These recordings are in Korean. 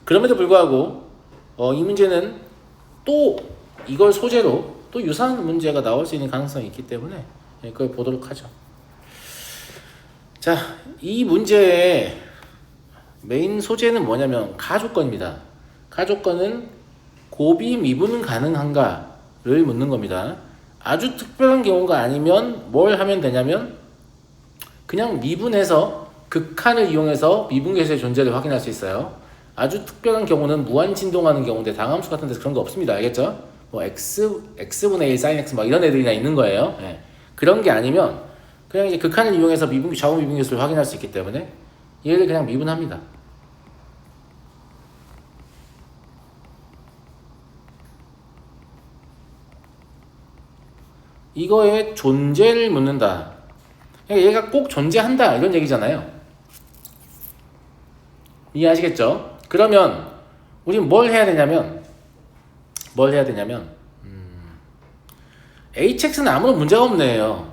그럼에도 불구하고 이 문제는 또 이걸 소재로 또 유사한 문제가 나올 수 있는 가능성이 있기 때문에 그걸 보도록 하죠. 자, 이 문제의 메인 소재는 뭐냐면 가조건입니다. 가조건은 고비 미분 가능한가를 묻는 겁니다. 아주 특별한 경우가 아니면 뭘 하면 되냐면 그냥 미분해서 극한을 이용해서 미분계수의 존재를 확인할 수 있어요. 아주 특별한 경우는 무한 진동하는 경우인데 당함수 같은 데서 그런 거 없습니다. 알겠죠? 뭐 x분의 1 sin x 막 이런 애들이나 있는 거예요. 예. 그런 게 아니면 그냥 이제 극한을 이용해서 좌우 미분계수를 확인할 수 있기 때문에 얘를 그냥 미분합니다. 이거의 존재를 묻는다. 그러니까 얘가 꼭 존재한다 이런 얘기잖아요. 이해하시겠죠? 그러면 우리는 뭘 해야 되냐면 hx는 아무런 문제가 없네요.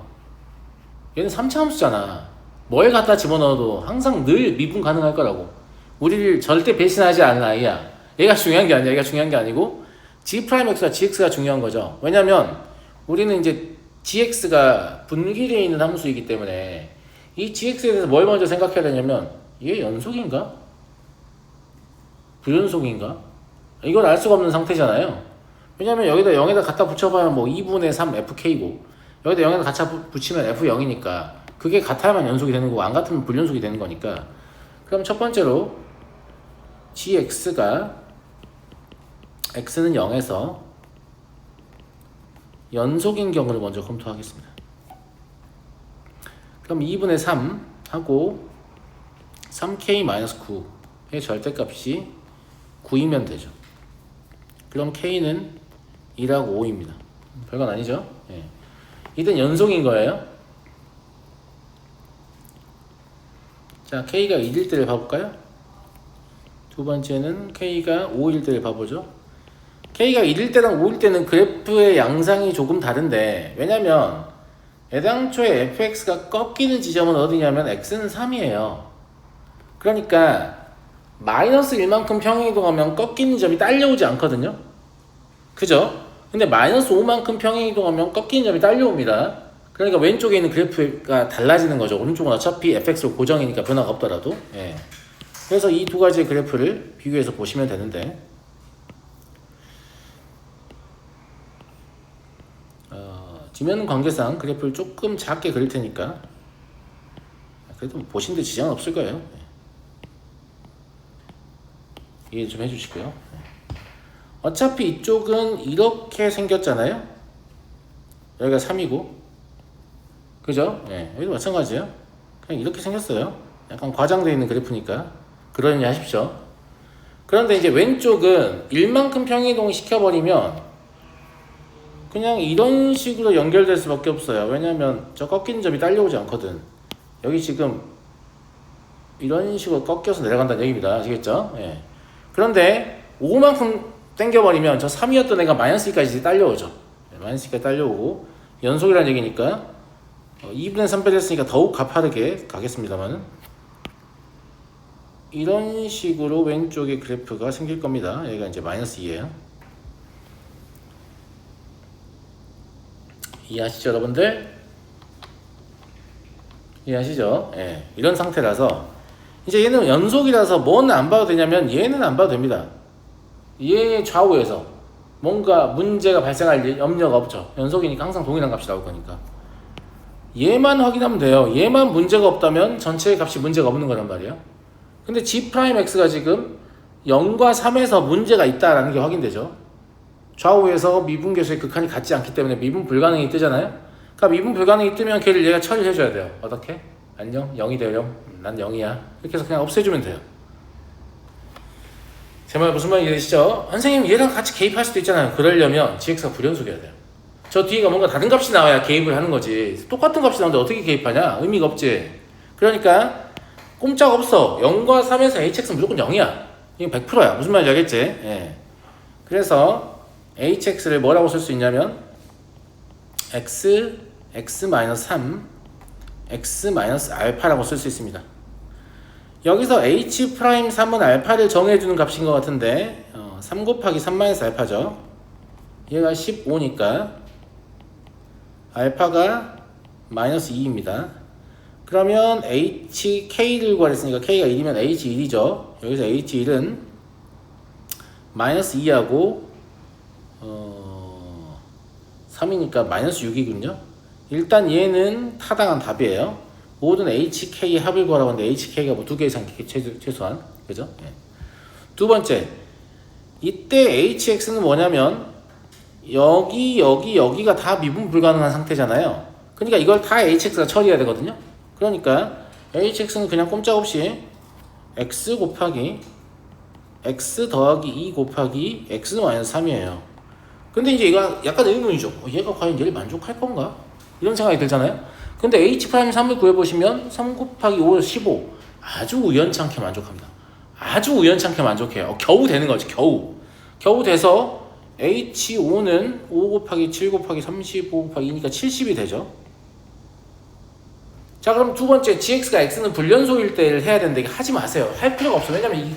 얘는 3차 함수잖아. 뭘 갖다 집어넣어도 항상 늘 미분 가능할 거라고. 우리를 절대 배신하지 않은 아이야. 얘가 중요한 게 아니야. 얘가 중요한 게 아니고 g'x와 gx가 중요한 거죠. 왜냐면 우리는 이제 gx가 분기되어 있는 함수이기 때문에 이 gx에 대해서 뭘 먼저 생각해야 되냐면 얘 연속인가? 부연속인가? 이걸 알 수가 없는 상태잖아요. 왜냐면 여기다 0에다 갖다 붙여봐야 뭐 2분의 3 fk고 여기다 0에다 갖다 붙이면 f0이니까 그게 같아야만 연속이 되는 거고 안 같으면 불연속이 되는 거니까. 그럼 첫 번째로 gx가 x는 0에서 연속인 경우를 먼저 검토하겠습니다. 그럼 2분의 3 하고 3k-9의 절대값이 9이면 되죠. 그럼 k는 2하고 5입니다. 별건 아니죠? 예. 이든 연속인 거예요. 자, k가 1일 때를 봐볼까요? 두 번째는 k가 5일 때를 봐보죠. k가 1일 때랑 5일 때는 그래프의 양상이 조금 다른데 왜냐면 애당초에 fx가 꺾이는 지점은 어디냐면 x는 3이에요. 그러니까 마이너스 1만큼 평행이동하면 꺾이는 점이 딸려오지 않거든요. 그죠? 근데 마이너스 5만큼 평행이동하면 꺾이는 점이 딸려옵니다. 그러니까 왼쪽에 있는 그래프가 달라지는 거죠. 오른쪽은 어차피 fx로 고정이니까 변화가 없더라도. 예. 그래서 이 두 가지의 그래프를 비교해서 보시면 되는데 지면 관계상 그래프를 조금 작게 그릴 테니까 그래도 보시는데 지장은 없을 거예요. 이해 좀 해주시고요. 어차피 이쪽은 이렇게 생겼잖아요. 여기가 3이고 그죠? 네, 여기도 마찬가지예요. 그냥 이렇게 생겼어요. 약간 과장되어 있는 그래프니까 그러니 하십시오. 그런데 이제 왼쪽은 1만큼 평행이동을 시켜버리면 그냥 이런 식으로 연결될 수밖에 없어요. 왜냐면 저 꺾이는 점이 딸려오지 않거든. 여기 지금 이런 식으로 꺾여서 내려간다는 얘기입니다. 아시겠죠? 예. 그런데 5만큼 당겨버리면 저 3이었던 애가 마이너스 2까지 딸려오죠. 마이너스 2까지 딸려오고 연속이라는 얘기니까 2분의 3 빼냈으니까 더욱 가파르게 가겠습니다만 이런 식으로 왼쪽에 그래프가 생길 겁니다. 여기가 이제 마이너스 2예요. 이해하시죠, 여러분들? 이해하시죠? 예. 이런 상태라서 이제 얘는 연속이라서 뭐는 안 봐도 되냐면 얘는 안 봐도 됩니다. 얘 좌우에서 뭔가 문제가 발생할 염려가 없죠. 연속이니까 항상 동일한 값이 나올 거니까. 얘만 확인하면 돼요. 얘만 문제가 없다면 전체 값이 문제가 없는 거란 말이에요. 근데 g'x가 지금 0과 3에서 문제가 있다라는 게 확인되죠. 좌우에서 미분계수의 극한이 같지 않기 때문에 미분 불가능이 뜨잖아요. 그러니까 미분 불가능이 뜨면 걔를 얘가 처리를 해줘야 돼요. 어떻게? 안녕? 0이 돼요. 0. 난 0이야. 이렇게 해서 그냥 없애주면 돼요. 제 말 무슨 말인지 이해되시죠? 선생님 얘랑 같이 개입할 수도 있잖아요. 그러려면 gx가 불연속이어야 돼요. 저 뒤가 뭔가 다른 값이 나와야 개입을 하는 거지. 똑같은 값이 나오는데 어떻게 개입하냐? 의미가 없지. 그러니까 꼼짝 없어. 0과 3에서 hx는 무조건 0이야. 이건 100%야. 무슨 말인지 알겠지? 예. 그래서 hx를 뭐라고 쓸 수 있냐면 x-3 x-알파라고 쓸 수 있습니다. 여기서 H'3은 알파를 정해주는 값인 것 같은데 3 곱하기 3 마이너스 알파죠. 얘가 15니까 알파가 마이너스 2입니다. 그러면 HK를 구하랬으니까 K가 1이면 H1이죠. 여기서 H1은 마이너스 2하고 3이니까 마이너스 6이군요. 일단 얘는 타당한 답이에요. 모든 HK의 합을 구하라고 하는데 HK가 뭐 2개 이상 최소한 그죠? 네. 두 번째, 이때 HX는 뭐냐면 여기가 다 미분 불가능한 상태잖아요. 그러니까 이걸 다 HX가 처리해야 되거든요. 그러니까 HX는 그냥 꼼짝없이 X 곱하기 X 더하기 2 곱하기 X 마이너스 3이에요. 근데 이제 얘가 약간 의문이죠. 얘가 과연 얘를 만족할 건가? 이런 생각이 들잖아요. 근데 H'3을 구해보시면 3 곱하기 5, 15 아주 우연찮게 만족합니다. 아주 우연찮게 만족해요. 겨우 되는 거지. 겨우 돼서 H5는 5 곱하기 7 곱하기 35 곱하기 2니까 70이 되죠. 자, 그럼 두 번째 GX가 X는 불연소일 때를 해야 되는데 이거 하지 마세요. 할 필요가 없어요. 왜냐면 이게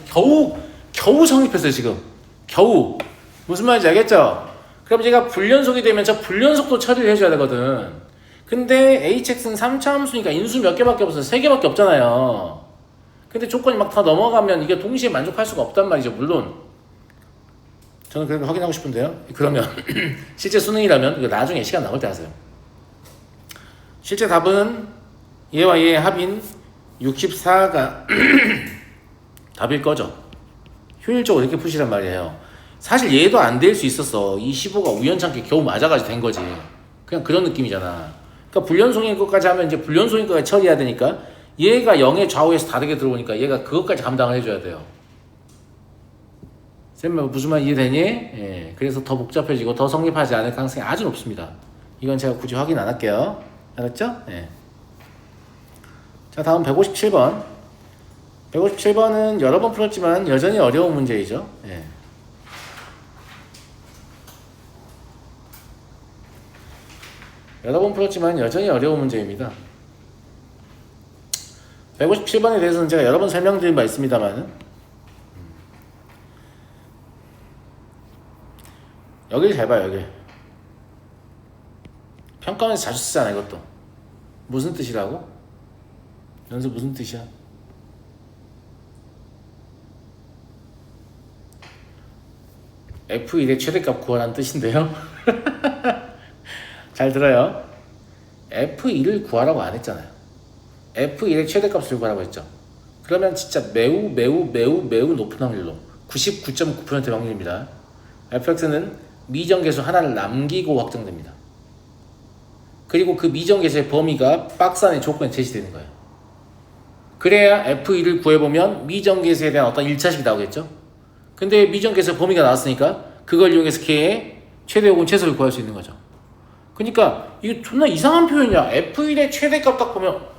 겨우 성립했어요. 지금 겨우. 무슨 말인지 알겠죠? 그럼 얘가 불연속이 되면 저 불연속도 처리를 해줘야 되거든. 근데 HX는 3차 함수니까 인수 몇 개밖에 없어서 3개밖에 없잖아요. 근데 조건이 막 다 넘어가면 이게 동시에 만족할 수가 없단 말이죠. 물론 저는 그래도 확인하고 싶은데요. 그러면 실제 수능이라면 이거 나중에 시간 나올 때 하세요. 실제 답은 얘와 얘의 합인 64가 답일 거죠. 효율적으로 이렇게 푸시란 말이에요. 사실 얘도 안 될 수 있었어. 이 15가 우연찮게 겨우 맞아가지고 된 거지. 그냥 그런 느낌이잖아. 그러니까 불연속인 것까지 하면 이제 불연속인 것까지 처리해야 되니까 얘가 0의 좌우에서 다르게 들어오니까 얘가 그것까지 감당을 해줘야 돼요. 쌤 무슨 말 이해되니? 예, 그래서 더 복잡해지고 더 성립하지 않을 가능성이 아주 높습니다. 이건 제가 굳이 확인 안 할게요. 알았죠? 예. 자, 다음 157번. 157번은 여러 번 풀었지만 여전히 어려운 문제이죠. 예. 여러 번 풀었지만 여전히 어려운 문제입니다. 157번에 대해서는 제가 여러 번 설명드린 바 있습니다만 여길 잘 봐요. 여기 평가원에서 자주 쓰잖아. 이것도 무슨 뜻이라고? 연습 무슨 뜻이야? F1의 최대값 구하라는 뜻인데요. 잘 들어요. F1을 구하라고 안 했잖아요. F1의 최대값을 구하라고 했죠. 그러면 진짜 매우 높은 확률로 99.9%의 확률입니다. fx는 미정계수 하나를 남기고 확정됩니다. 그리고 그 미정계수의 범위가 박스 안에 조건에 제시되는 거예요. 그래야 F1을 구해보면 미정계수에 대한 어떤 1차식이 나오겠죠. 근데 미정계수의 범위가 나왔으니까 그걸 이용해서 K의 최대 혹은 최소를 구할 수 있는 거죠. 그러니까 이거 존나 이상한 표현이야. F1의 최대값 딱 보면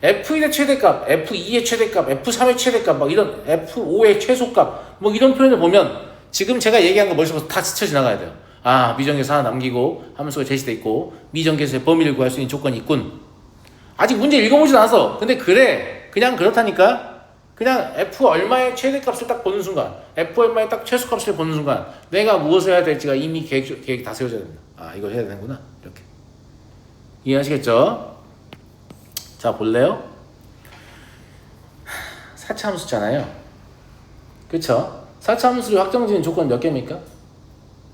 F1의 최대값, F2의 최대값, F3의 최대값, 막 이런 F5의 최소값 뭐 이런 표현을 보면 지금 제가 얘기한 거 머릿속에서 다 스쳐 지나가야 돼요. 아, 미정계수 하나 남기고 함수가 제시돼 있고 미정계수의 범위를 구할 수 있는 조건이 있군. 아직 문제 읽어보지도 않았어. 근데 그래, 그냥 그렇다니까. 그냥 F 얼마의 최대값을 딱 보는 순간, F 얼마의 딱 최소값을 보는 순간 내가 무엇을 해야 될지가 이미 계획 다 세워져야 됩니다. 아, 이걸 해야 되는구나. 이렇게 이해하시겠죠? 자, 볼래요? 4차 함수잖아요. 그쵸? 4차 함수를 확정지은 조건 몇 개입니까?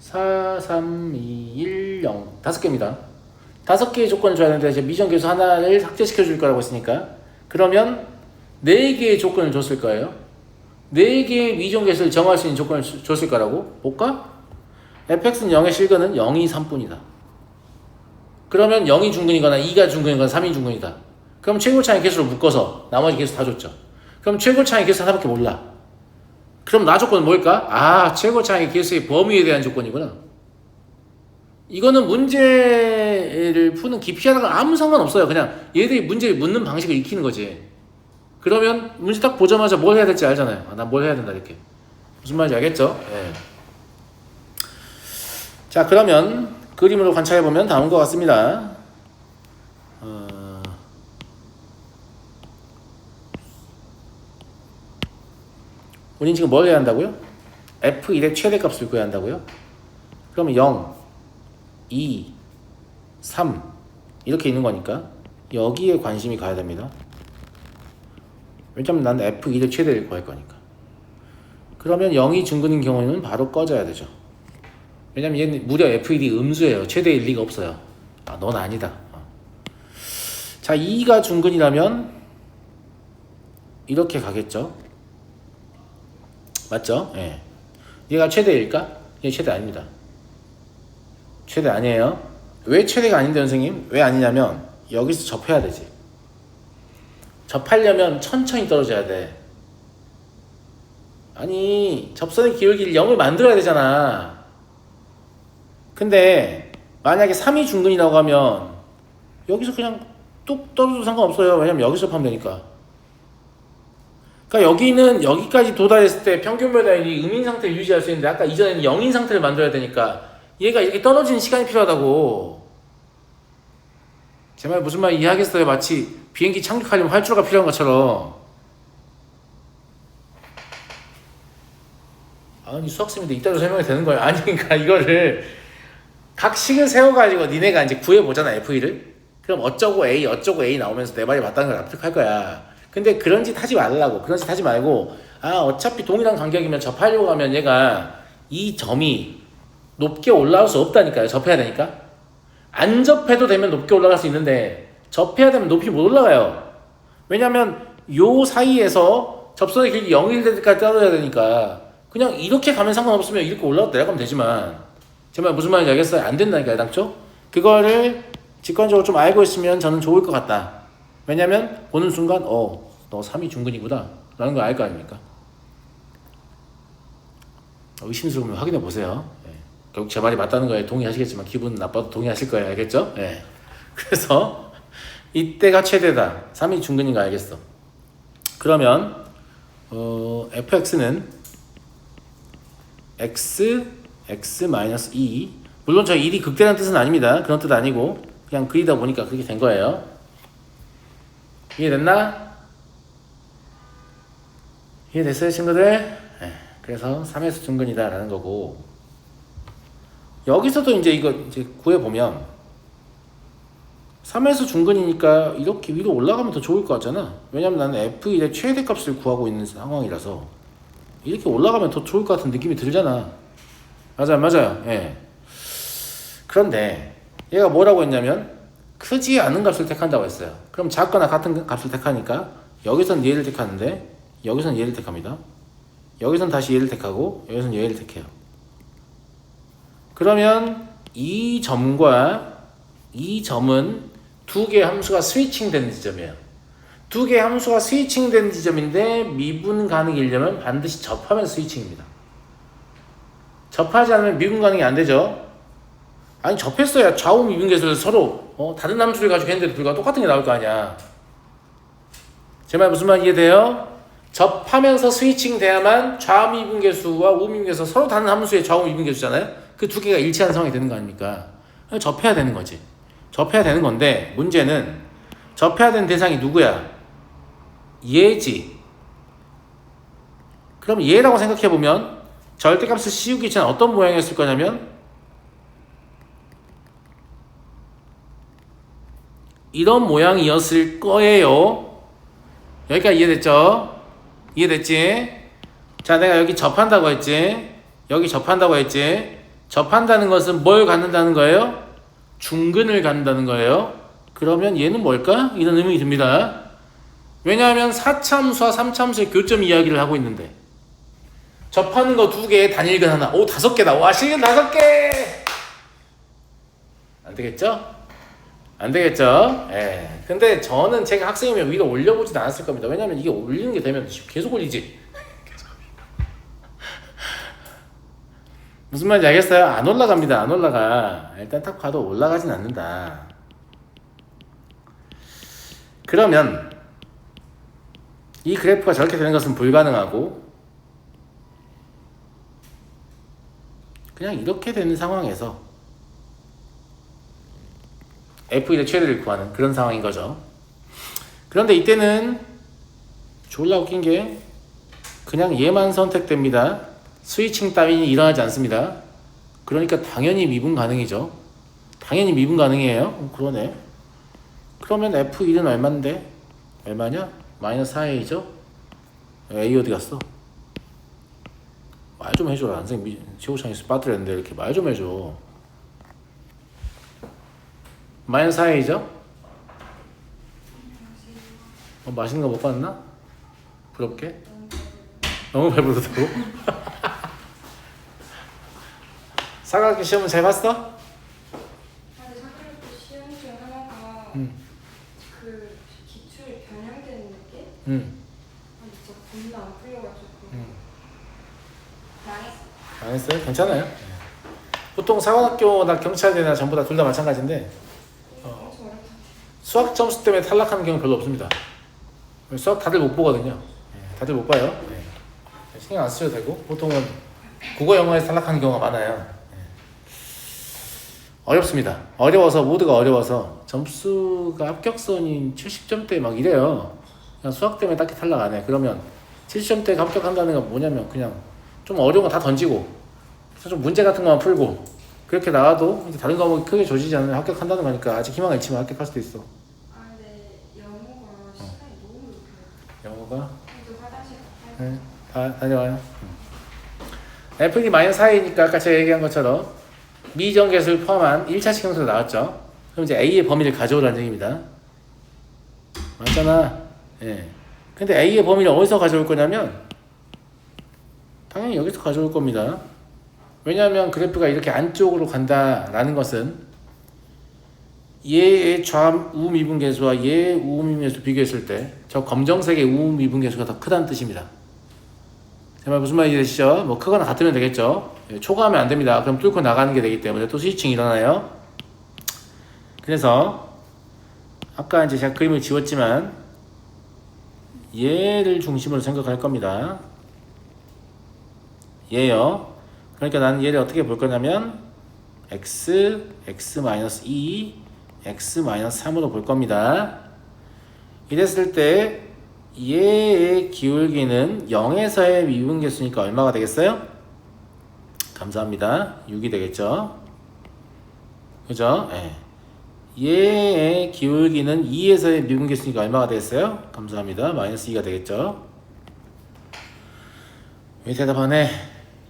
4, 3, 2, 1, 0 5개입니다. 5개의 조건을 줘야 되는데 이제 미정계수 하나를 삭제시켜 줄 거라고 했으니까 그러면 4개의 조건을 줬을 거예요. 4개의 미정계수를 정할 수 있는 조건을 줬을 거라고 볼까? fx는 0의 실근은 0이 3뿐이다. 그러면 0이 중근이거나 2가 중근이거나 3이 중근이다. 그럼 최고차의 개수를 묶어서 나머지 개수 다 줬죠. 그럼 최고차의 개수 하나밖에 몰라. 그럼 나 조건은 뭘까? 아, 최고차의 개수의 범위에 대한 조건이구나. 이거는 문제를 푸는 깊이하고는 아무 상관없어요. 그냥 얘들이 문제를 묻는 방식을 익히는 거지. 그러면 문제 딱 보자마자 뭘 해야 될지 알잖아요. 아, 난 뭘 해야 된다 이렇게. 무슨 말인지 알겠죠? 예. 자, 그러면 그림으로 관찰해보면 다음과 같습니다. 우린 지금 뭘 해야 한다고요? F1의 최대값을 구해야 한다고요? 그러면 0, 2, 3 이렇게 있는 거니까 여기에 관심이 가야 됩니다. 왜냐면 나는 F1의 최대를 구할 거니까. 그러면 0이 중근인 경우에는 바로 꺼져야 되죠. 왜냐면 얘는 무려 F1이 음수예요. 최대일 리가 없어요. 아, 넌 아니다. 자, 2가 중근이라면 이렇게 가겠죠. 맞죠? 예. 얘가 최대일까? 얘 최대 아닙니다. 최대 아니에요. 왜 최대가 아닌데 선생님? 왜 아니냐면 여기서 접해야 되지. 접하려면 천천히 떨어져야 돼. 아니, 접선의 기울기를 0을 만들어야 되잖아. 근데 만약에 3이 중근이라고 하면 여기서 그냥 뚝 떨어져도 상관없어요. 왜냐면 여기서 접하면 되니까. 그러니까 여기는 여기까지 도달했을 때 평균별 라인이 음인 상태를 유지할 수 있는데 아까 이전에는 0인 상태를 만들어야 되니까 얘가 이렇게 떨어지는 시간이 필요하다고. 제 말 무슨 말 이해하겠어요? 마치 비행기 착륙하려면 활주로가 필요한 것처럼. 아니, 수학쌤인데 이따로 설명이 되는 거예요. 아니, 그러니까 이거를 각 식을 세워가지고 니네가 이제 구해보잖아, F1을. 그럼 어쩌고 A 나오면서 내 말이 맞다는 걸 납득할 거야. 근데 그런 짓 하지 말라고. 그런 짓 하지 말고, 아, 어차피 동일한 간격이면 접하려고 하면 얘가 이 점이 높게 올라갈 수 없다니까요. 접해야 되니까. 안 접해도 되면 높게 올라갈 수 있는데 접해야 되면 높이 못 올라가요. 왜냐면 요 사이에서 접선의 길이 0일 때까지 떨어져야 되니까 그냥 이렇게 가면 상관없으면 이렇게 올라갔다 내려가면 되지만 제 말 무슨 말인지 알겠어요? 안 된다니까요, 당초. 그거를 직관적으로 좀 알고 있으면 저는 좋을 것 같다. 왜냐면 보는 순간 너 3이 중근이구나 라는 걸 알 거 아닙니까? 의심스러우면 확인해 보세요. 결국 제 말이 맞다는 거에 동의하시겠지만 기분 나빠도 동의하실 거예요. 알겠죠? 예. 그래서 이때가 최대다. 3이 중근인 거 알겠어. 그러면 fx는 x-2 물론 저 1이 극대라는 뜻은 아닙니다. 그런 뜻 아니고 그냥 그리다 보니까 그렇게 된 거예요. 이해됐나? 이해됐어요, 친구들? 예. 그래서 3에서 중근이다 라는 거고 여기서도 이제 이거 이제 구해보면 3에서 중근이니까 이렇게 위로 올라가면 더 좋을 것 같잖아. 왜냐면 나는 F1의 최대값을 구하고 있는 상황이라서 이렇게 올라가면 더 좋을 것 같은 느낌이 들잖아. 맞아요. 예. 그런데 얘가 뭐라고 했냐면 크지 않은 값을 택한다고 했어요. 그럼 작거나 같은 값을 택하니까 여기선 얘를 택하는데 여기선 얘를 택합니다. 여기선 다시 얘를 택하고 여기선 얘를 택해요. 그러면 이 점과 이 점은 두 개의 함수가 스위칭 되는 지점이에요. 두 개의 함수가 스위칭 되는 지점인데 미분 가능이려면 반드시 접하면 스위칭입니다. 접하지 않으면 미분 가능이 안 되죠. 아니, 접했어야 좌우 미분계수를 서로 다른 함수를 가지고 했는데도 불구하고 똑같은 게 나올 거 아니야. 제 말 무슨 말 이해돼요? 접하면서 스위칭 돼야만 좌우 미분계수와 우우 미분계수 서로 다른 함수의 좌우 미분계수잖아요. 그 두 개가 일치하는 상황이 되는 거 아닙니까? 접해야 되는 거지. 접해야 되는 건데 문제는 접해야 되는 대상이 누구야? 얘지. 그럼 얘라고 생각해보면 절대값을 씌우기 전에 어떤 모양이었을 거냐면 이런 모양이었을 거예요. 여기까지 이해됐죠? 이해됐지? 자, 내가 여기 접한다고 했지? 여기 접한다고 했지? 접한다는 것은 뭘 갖는다는 거예요? 중근을 갖는다는 거예요. 그러면 얘는 뭘까? 이런 의문이 듭니다. 왜냐하면 4차함수와 3차함수의 교점 이야기를 하고 있는데 접하는 거 2개, 단일근 하나. 오, 5개다. 와, 실근 5개! 안 되겠죠? 안 되겠죠? 예. 근데 저는 제가 학생이면 위로 올려보진 않았을 겁니다. 왜냐면 이게 올리는 게 되면 계속 올리지. 무슨 말인지 알겠어요? 안 올라갑니다. 안 올라가. 일단 딱 봐도 올라가진 않는다. 그러면 이 그래프가 저렇게 되는 것은 불가능하고 그냥 이렇게 되는 상황에서 F1의 최대를 구하는 그런 상황인 거죠. 그런데 이때는 졸라 웃긴 게 그냥 얘만 선택됩니다. 스위칭 따위는 일어나지 않습니다. 그러니까 당연히 미분 가능이죠. 당연히 미분 가능이에요. 그러네. 그러면 F1은 얼만데? 얼마냐? 마이너스 4A죠? A 어디 갔어? 말 좀 해줘라. 선생님 최고창에서 빠뜨렸는데 이렇게 말 좀 해줘. 마이너스 4A죠? 맛있는 거 못 봤나? 부럽게? 너무 배부르다고? 사각형의 시험은 잘 봤어? 아니 사각형의 시험 중 하나가 그 기출이 변형되는 느낌? 아니 진짜 겁나 안 풀려가지고 망했어. 망했어요? 괜찮아요. 보통 사관학교나 경찰대나 전부 다 둘 다 마찬가지인데 엄청 어렵다. 수학 점수 때문에 탈락하는 경우 별로 없습니다. 수학 다들 못 보거든요. 다들 못 봐요. 신경 안 쓰셔도 되고 보통은 국어 영어에서 탈락하는 경우가 많아요. 어렵습니다. 어려워서 모두가 어려워서 점수가 합격선이 70점대 막 이래요. 그냥 수학 때문에 딱히 탈락 안 해. 그러면 70점대 합격한다는 건 뭐냐면 그냥 좀 어려운 거 다 던지고 그래서 좀 문제 같은 거만 풀고 그렇게 나와도 이제 다른 과목이 크게 조지지 않으면 합격한다는 거니까 아직 희망을 잃지만 합격할 수도 있어. 아 근데 영어가 시간이 너무 급해요. 영어가? 그래도 화장실 네, 다녀와요. F2-4이니까 아까 제가 얘기한 것처럼 미정계수를 포함한 1차식 형태로 나왔죠. 그럼 이제 A의 범위를 가져오라는 얘기입니다. 맞잖아. 예. 근데 A의 범위를 어디서 가져올 거냐면 당연히 여기서 가져올 겁니다. 왜냐하면 그래프가 이렇게 안쪽으로 간다라는 것은 얘의 좌우미분계수와 얘의 우미분계수 비교했을 때 저 검정색의 우미분계수가 더 크다는 뜻입니다. 제 말 무슨 말인지 되시죠? 뭐 크거나 같으면 되겠죠. 초과하면 안 됩니다. 그럼 뚫고 나가는 게 되기 때문에 또 스위칭이 일어나요. 그래서 아까 이제 제가 그림을 지웠지만 얘를 중심으로 생각할 겁니다. 얘요. 그러니까 나는 얘를 어떻게 볼 거냐면 x, x-2, x-3으로 볼 겁니다. 이랬을 때 얘의 기울기는 0에서의 미분계수니까 얼마가 되겠어요? 감사합니다. 6이 되겠죠? 그죠? 네. 얘의 기울기는 2에서의 미분계수니까 얼마가 되겠어요? 감사합니다. 마이너스 2가 되겠죠? 왜 대답하네?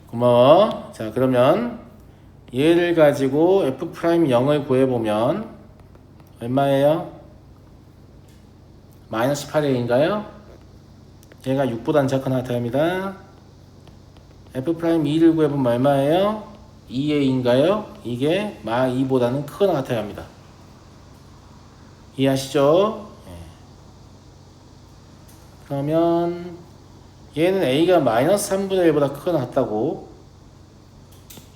고마워. 자, 그러면 얘를 가지고 f'0을 구해보면 얼마예요? 마이너스 8a인가요? 얘가 6보다는 작거나 같아야합니다. f'2를 구해보면 얼마예요? 2a인가요? 이게 마 2보다는 크거나 같아야 합니다. 이해하시죠? 네. 그러면 얘는 a가 마이너스 3분의 1보다 크거나 같다고,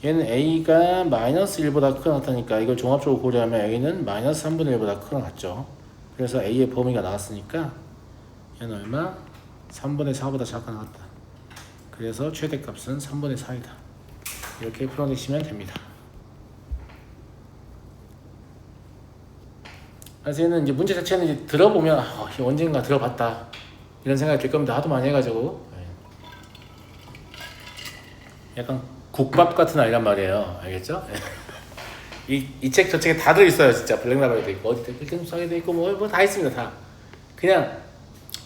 얘는 a가 마이너스 1보다 크거나 같다니까 이걸 종합적으로 고려하면 여기는 마이너스 3분의 1보다 크거나 같죠. 그래서 a의 범위가 나왔으니까 얘는 얼마? 3분의 4보다 작거나 같다. 그래서 최대값은 3분의 4이다. 이렇게 풀어내시면 됩니다. 그래서 얘는 이제 문제 자체는 이제 들어보면 언젠가 들어봤다 이런 생각이 들 겁니다. 하도 많이 해가지고 약간 국밥 같은 아이란 말이에요. 알겠죠? 이 책 저 책에 다 들어있어요. 진짜 블랙라벨도 있고 어디 필통성에도 있고 뭐 다 있습니다. 다 그냥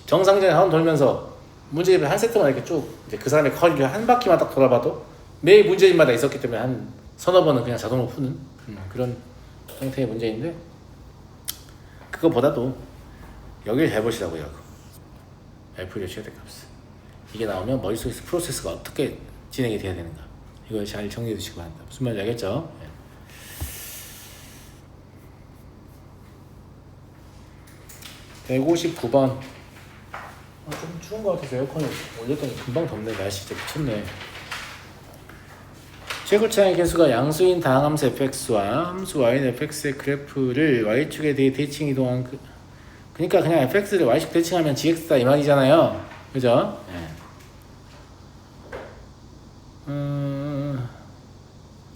정상적인 학원 돌면서 문제집을 한 세트만 이렇게 쭉 이제 그 사람의 커리를 한 바퀴만 딱 돌아봐도 매일 문제집마다 있었기 때문에 한 서너 번은 그냥 자동으로 푸는 그런 형태의 문제인데, 그거보다도 여기를 잘 보시라고요. F의 최대값 이게 나오면 머릿속에서 프로세스가 어떻게 진행이 돼야 되는가 이걸 잘 정리해 두시기 바랍니다. 무슨 말인지 알겠죠? 159번. 좀 추운 것 같아서 에어컨을 올렸더니 금방 덥네. 날씨 진짜 미쳤네. 최고차의 개수가 양수인 다항함수 fx와 함수 y는 fx의 그래프를 y축에 대해 대칭 이동한 그러니까 그냥 fx를 y축 대칭하면 gx다 이 말이잖아요. 그죠?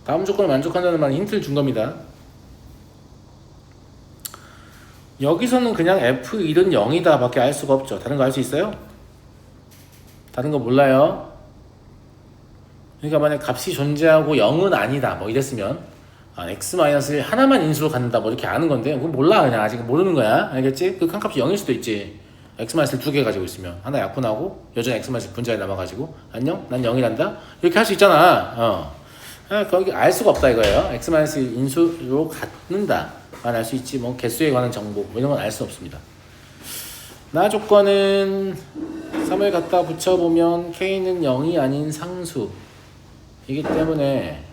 다음 조건을 만족한다는 말은 힌트를 준 겁니다. 여기서는 그냥 f1은 0이다 밖에 알 수가 없죠. 다른 거 알 수 있어요? 다른 거 몰라요. 그러니까 만약 값이 존재하고 0은 아니다 뭐 이랬으면 x-1 하나만 인수로 갖는다 뭐 이렇게 아는 건데 그건 몰라. 그냥 아직 모르는 거야. 알겠지? 그 한 값이 0일 수도 있지. x-를 두 개 가지고 있으면 하나 약분하고 여전히 x-를 분자에 남아가지고 안녕? 난 0이란다? 이렇게 할 수 있잖아. 거기 알 수가 없다 이거예요. x-를 인수로 갖는다 만 알 수 있지 뭐 개수에 관한 정보 뭐 이런 건 알 수 없습니다. 나 조건은 3을 갖다 붙여보면 k는 0이 아닌 상수 이기 때문에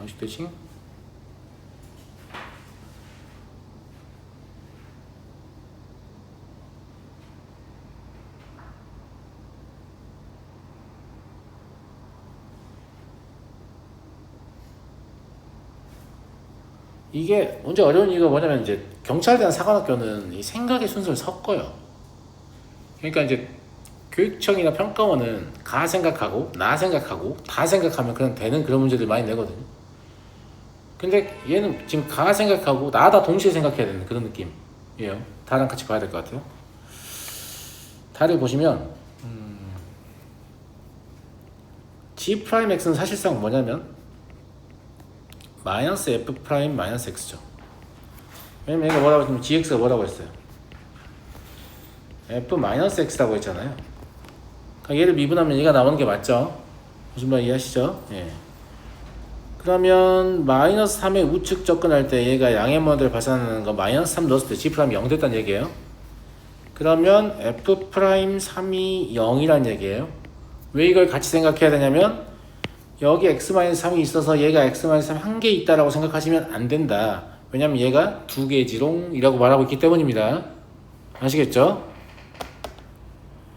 아시겠지? 이게 문제 어려운 이유가 뭐냐면 이제 경찰대나 사관학교는 이 생각의 순서를 섞어요. 그러니까 이제 교육청이나 평가원은 가 생각하고 나 생각하고 다 생각하면 그냥 되는 그런 문제들 많이 내거든요. 근데 얘는 지금 가 생각하고 나 다 동시에 생각해야 되는 그런 느낌이에요. 다랑 같이 봐야 될 것 같아요. 다를 보시면 G'X는 사실상 뭐냐면 마이너스 F 프라임 마이너스 X죠. 왜냐면 얘가 뭐라고 했으면 GX가 뭐라고 했어요? F 마이너스 X라고 했잖아요. 그러니까 얘를 미분하면 얘가 나오는 게 맞죠? 무슨 말 이해하시죠? 예. 그러면 마이너스 3의 우측 접근할 때 얘가 양의 모델을 발산하는 거 마이너스 3 넣었을 때 G 프라임이 0 됐다는 얘기예요. 그러면 F 프라임 3이 0이란 얘기예요. 왜 이걸 같이 생각해야 되냐면 여기 x-3이 있어서 얘가 x-3 한 개 있다라고 생각하시면 안 된다. 왜냐면 얘가 두 개지롱 이라고 말하고 있기 때문입니다. 아시겠죠?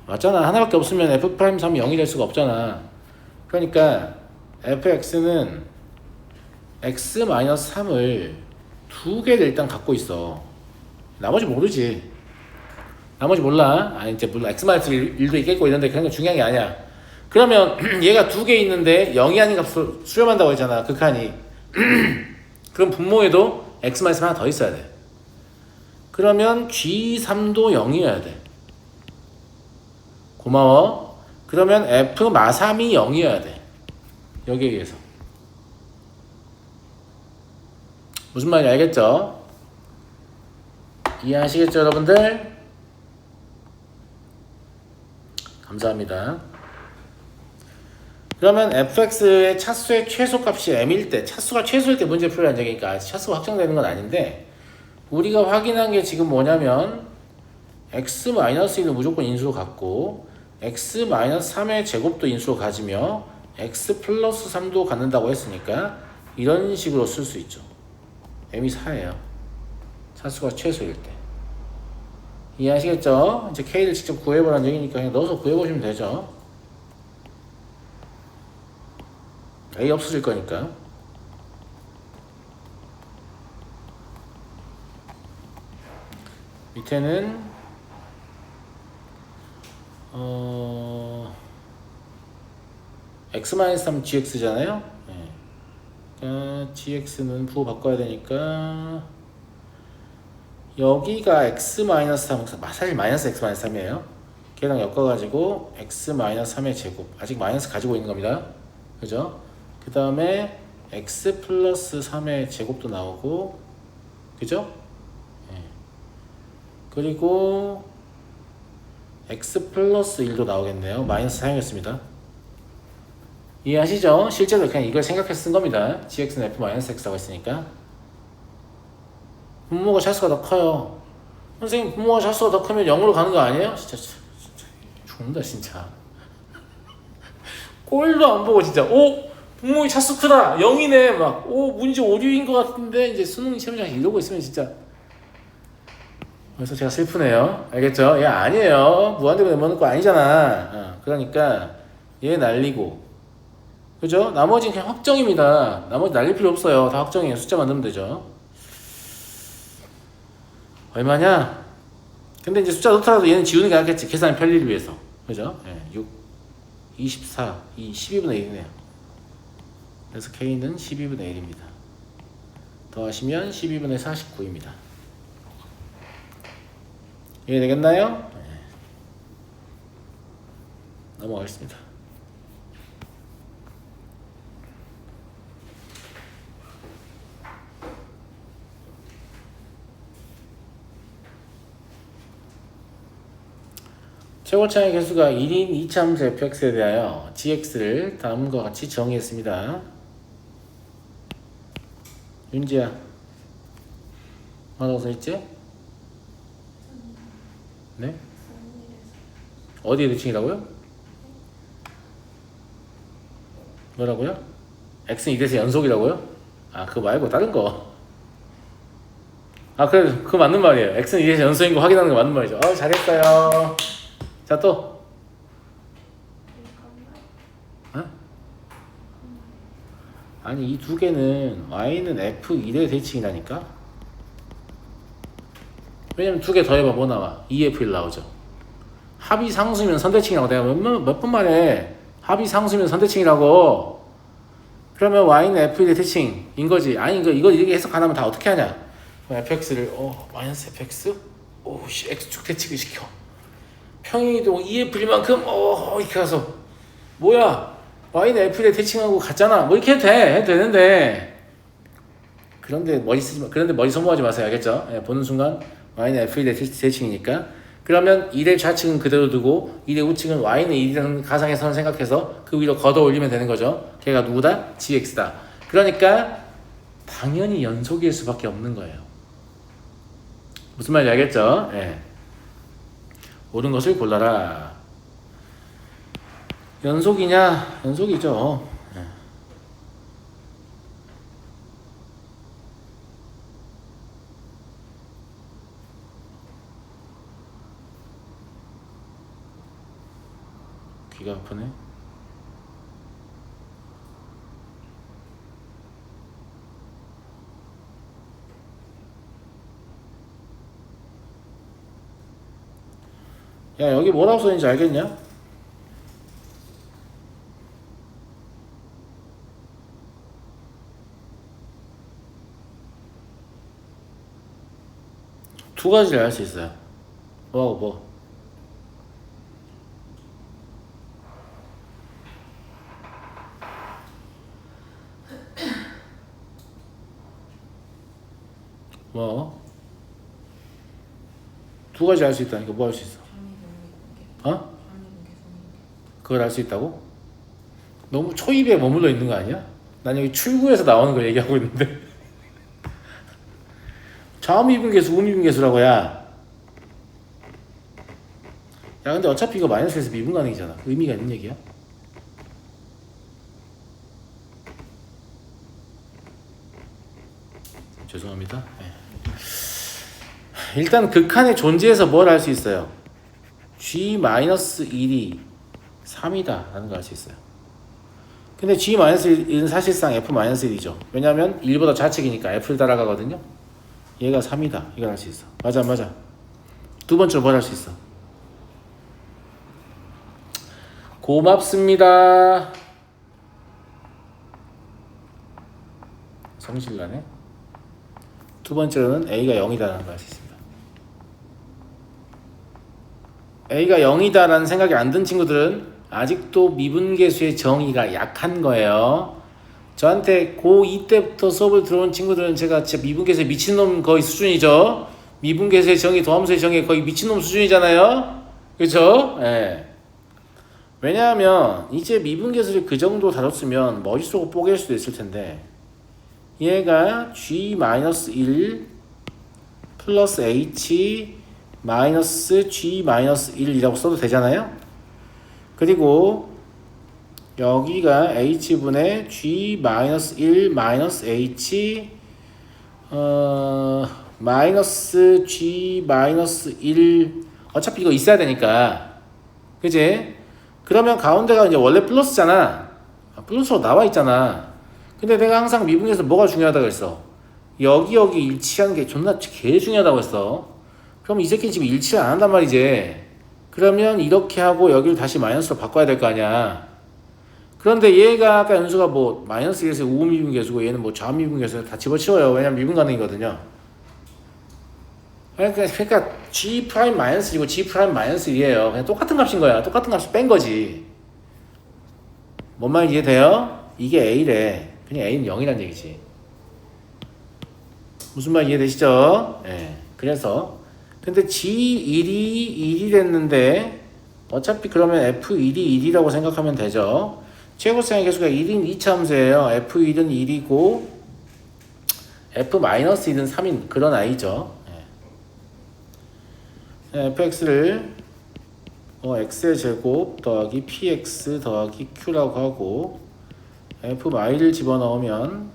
맞잖아. 하나밖에 없으면 f'3이 0이 될 수가 없잖아. 그러니까 fx는 x-3을 두 개를 일단 갖고 있어. 나머지 모르지. 나머지 몰라. 아니 이제 물론 x-1도 있겠고 이런데 그런 거 중요한 게 아니야. 그러면 얘가 두 개 있는데 0이 아닌 값을 수렴한다고 했잖아. 극한이. 그럼 분모에도 x-3 하나 더 있어야 돼. 그러면 G3도 0이어야 돼. 고마워. 그러면 F-3이 0이어야 돼. 여기에 의해서. 무슨 말인지 알겠죠? 이해하시겠죠 여러분들? 감사합니다. 그러면 fx의 차수의 최소값이 m일 때, 차수가 최소일 때 문제 풀이라는 얘기니까 차수가 확정되는 건 아닌데 우리가 확인한 게 지금 뭐냐면 x-1을 무조건 인수로 갖고 x-3의 제곱도 인수로 가지며 x 플러스 3도 갖는다고 했으니까 이런 식으로 쓸 수 있죠. m이 4예요. 차수가 최소일 때. 이해하시겠죠? 이제 k를 직접 구해보라는 얘기니까 그냥 넣어서 구해보시면 되죠. A 없어질 거니까. 밑에는 x-3 gx잖아요. 네. 그러니까 gx는 부호 바꿔야 되니까 여기가 x-3 사실 마이너스 x-3이에요. 걔랑 엮어가지고 x-3의 제곱 아직 마이너스 가지고 있는 겁니다. 그죠? 그 다음에 x 플러스 3의 제곱도 나오고 그죠? 네. 그리고 x 플러스 1도 나오겠네요. 마이너스 사용했습니다. 이해하시죠? 실제로 그냥 이걸 생각해서 쓴 겁니다. gx는 f 마이너스 x라고 했으니까 분모가 차수가 더 커요. 선생님 분모가 차수가 더 크면 0으로 가는 거 아니에요? 진짜 죽는다 진짜. 꼴도 안 보고 진짜 분모의 차수 크다 0이네 막 문제 오류인 것 같은데 이제 수능 시험장 이러고 있으면 진짜 그래서 제가 슬프네요. 알겠죠? 얘 아니에요. 무한대로 내모는 거 아니잖아. 그러니까 얘 날리고 그죠? 나머지는 그냥 확정입니다. 나머지 날릴 필요 없어요. 다 확정이에요. 숫자 만들면 되죠. 얼마냐? 근데 이제 숫자 넣더라도 얘는 지우는 게 낫겠지. 계산의 편리를 위해서. 그죠? 6, 24, 12분의 1이네요. 그래서 K는 12분의 1입니다. 더하시면 12분의 49입니다. 이해되겠나요? 네. 넘어가겠습니다. 최고차의 개수가 1인 이차함수 fx에 대하여 gx를 다음과 같이 정의했습니다. 윤지야, 뭐라고 써있지? 네? 어디에 대칭이라고요? 뭐라고요? x는 2대에서 연속이라고요? 아, 그거 말고 다른 거. 아, 그래, 그거 맞는 말이에요. x는 2대에서 연속인 거 확인하는 거 맞는 말이죠. 잘했어요. 자, 또. 어? 아니, 이 두 개는 y는 f1의 대칭이라니까? 왜냐면 두 개 더해봐 뭐 나와? 2f1 나오죠. 합이 상수면 선대칭이라고 내가 몇 번 말해. 합이 상수면 선대칭이라고. 그러면 y는 f1의 대칭인 거지. 아니, 이거 이렇게 해석 안 하면 다 어떻게 하냐? fx를 마이너스 fx? 오씨, x축 대칭을 시켜. 평행이동 2f일만큼 이렇게 가서 뭐야 y는 f에 대칭하고 같잖아 뭐 이렇게 해도 되는데 그런데 머리 소모하지 마세요. 알겠죠? 보는 순간 y는 f에 대칭이니까 그러면 1의 좌측은 그대로 두고 1의 우측은 y는 1이라는 가상의 선을 생각해서 그 위로 걷어 올리면 되는 거죠. 걔가 누구다? gx다. 그러니까 당연히 연속일 수밖에 없는 거예요. 무슨 말인지 알겠죠? 옳은 것을 골라라. 연속이냐? 연속이죠. 귀가 아프네. 야, 여기 뭐라고 써있는지 알겠냐? 두 가지를 알 수 있어요. 뭐하고 뭐? 뭐? 두 가지 알 수 있다니까 뭐 할 수 있어? 그걸 알 수 있다고? 너무 초입에 머물러 있는 거 아니야? 난 여기 출구에서 나오는 걸 얘기하고 있는데 좌미분계수, 우미분계수라고 야. 근데 어차피 이거 마이너스에서 미분 가능이잖아. 의미가 있는 얘기야? 죄송합니다. 일단 극한의 존재에서 뭘 알 수 있어요? g-1이 3이다 라는 걸 알 수 있어요. 근데 g-1은 사실상 f-1이죠. 왜냐하면 1보다 좌측이니까 f를 따라가거든요. 얘가 3이다 이걸 알 수 있어. 맞아. 두 번째로 뭘 할 수 있어? 고맙습니다. 성실하네. 두 번째로는 a가 0이다라는 걸 알 수 있습니다. a가 0이다라는 생각이 안 든 친구들은 아직도 미분계수의 정의가 약한 거예요. 저한테 고2 때부터 수업을 들어온 친구들은 제가 진짜 미분계수의 미친놈 거의 수준이죠. 미분계수의 정의, 도함수의 정의 거의 미친놈 수준이잖아요. 그렇죠? 왜냐하면 이제 미분계수를 그 정도 다뤘으면 머릿속을 뽀갤 수도 있을 텐데 얘가 g-1 플러스 h 마이너스 g-1이라고 써도 되잖아요. 그리고 여기가 h분의 g-1 마이너스 h 마이너스 g-1 어차피 이거 있어야 되니까 그치? 그러면 가운데가 이제 원래 플러스잖아. 플러스로 나와 있잖아. 근데 내가 항상 미분에서 뭐가 중요하다고 했어? 여기 일치하는 게 존나 개 중요하다고 했어. 그럼 이 새끼 지금 일치를 안 한단 말이지. 그러면 이렇게 하고 여기를 다시 마이너스로 바꿔야 될 거 아니야. 그런데 얘가 아까 연수가 뭐 마이너스 1에서 우미분계수고 얘는 뭐 좌미분계수 다 집어치워요. 왜냐면 미분 가능이거든요. 그러니까 G 프라임 마이너스 1이고 G 프라임 마이너스 1이에요. 그냥 똑같은 값인 거야. 똑같은 값을 뺀 거지. 뭔 말 이해돼요? 이게 A래. 그냥 A는 0이란 얘기지. 무슨 말 이해되시죠? 예. 그래서 근데 G1이 1이 됐는데 어차피 그러면 F1이 1이라고 생각하면 되죠. 최고쌍의 개수가 1인 2차함수예요. F1은 1이고 F-1은 3인 그런 아이죠. 예. fx를 x의 제곱 더하기 px 더하기 q라고 하고 f-를 집어넣으면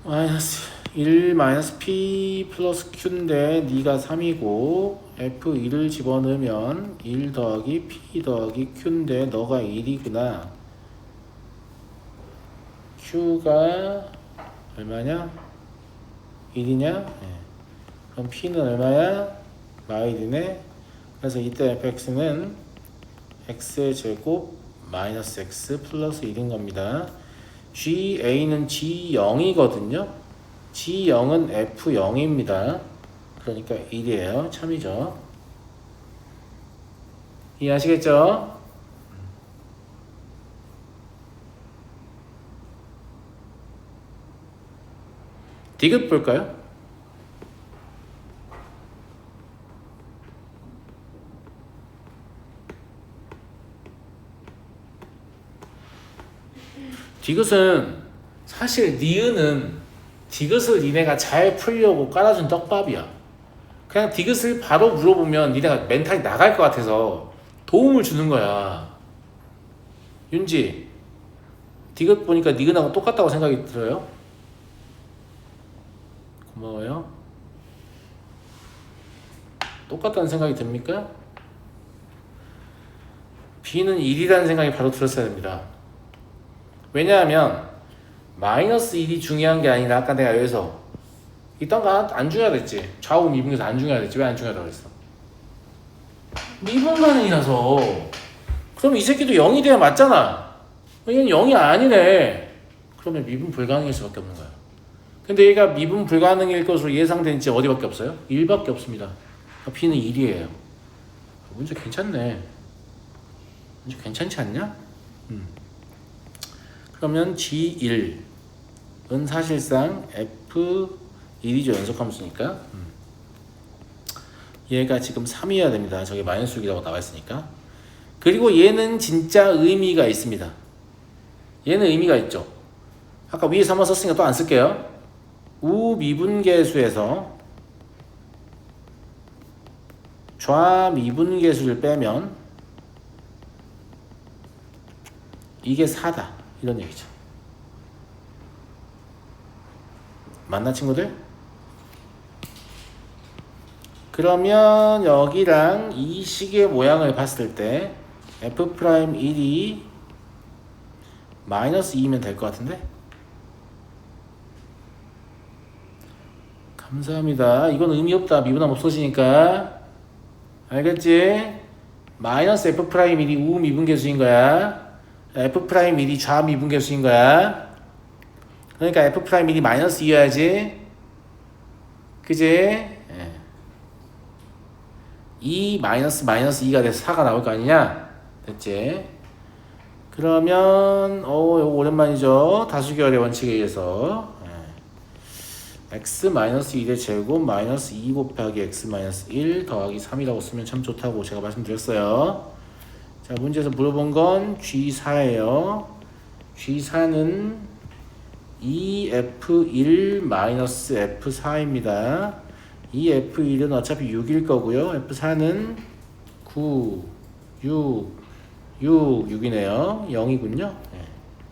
마이너스 1 마이너스 p 플러스 q인데 니가 3이고 f1을 집어넣으면 1 더하기 p 더하기 q인데 너가 1이구나. q가 얼마냐? 1이냐? 네. 그럼 p는 얼마야? 마일이네. 그래서 이때 fx는 x의 제곱 마이너스 x 플러스 1인 겁니다. GA는 G0이거든요. G0은 F0입니다. 그러니까 1이에요. 참이죠. 이해하시겠죠? 디귿 볼까요? 디귿은 사실 니은은 디귿을 니네가 잘 풀려고 깔아준 떡밥이야. 그냥 디귿을 바로 물어보면 니네가 멘탈이 나갈 것 같아서 도움을 주는 거야. 윤지, 디귿 보니까 니은하고 똑같다고 생각이 들어요? 고마워요. 똑같다는 생각이 듭니까? B는 1이라는 생각이 바로 들었어야 됩니다. 왜냐하면 마이너스 1이 중요한 게 아니라 아까 내가 여기서 이딴 거 안 중요하댔지. 좌우 미분에서 안 중요하댔지. 왜 안 중요하다고 했어? 미분 가능이라서. 그럼 이 새끼도 0이 돼야 맞잖아. 얘는 0이 아니네. 그러면 미분 불가능일 수밖에 없는 거야. 근데 얘가 미분 불가능일 것으로 예상된 지 어디밖에 없어요? 1밖에 없습니다. B는 1이에요. 문제 괜찮네. 문제 괜찮지 않냐? 그러면 G1은 사실상 F1이죠. 연속함수니까. 얘가 지금 3이어야 됩니다. 저게 마이너스 6이라고 나와 있으니까. 그리고 얘는 진짜 의미가 있습니다. 얘는 의미가 있죠. 아까 위에 3번 썼으니까 또 안 쓸게요. 우미분계수에서 좌미분계수를 빼면 이게 4다. 이런 얘기죠. 맞나 친구들? 그러면 여기랑 이 식의 모양을 봤을 때 F'1이 마이너스 2면 될 것 같은데? 감사합니다. 이건 의미 없다. 미분함 없어지니까. 알겠지? 마이너스 F'1이 우미분계수인 거야. F'1이 좌미분계수인 거야. 그러니까 F'1이 마이너스 2여야지. 그지? 예. 2 마이너스 2가 돼서 4가 나올 거 아니냐? 됐지? 그러면 이거 오랜만이죠. 다수결의 원칙에 의해서 x 마이너스 1의 제곱 마이너스 2 곱하기 x 마이너스 1 더하기 3이라고 쓰면 참 좋다고 제가 말씀드렸어요. 자, 문제에서 물어본 건 G4예요. G4는 2F1 마이너스 F4입니다. 2F1은 어차피 6일 거고요. F4는 9, 6이네요. 0이군요. 네,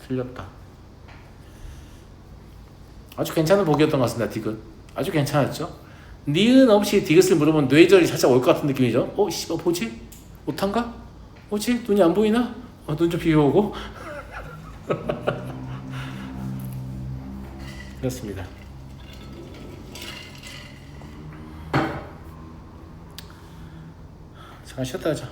틀렸다. 아주 괜찮은 보기였던 것 같습니다. 디귿. 아주 괜찮았죠? 니은 없이 디귿을 물어보면 뇌절이 살짝 올 것 같은 느낌이죠? 씨발 뭐지? 오탄가? 뭐지? 눈이 안 보이나? 눈 좀 비벼오고. 그렇습니다. 잠깐 쉬었다 하자.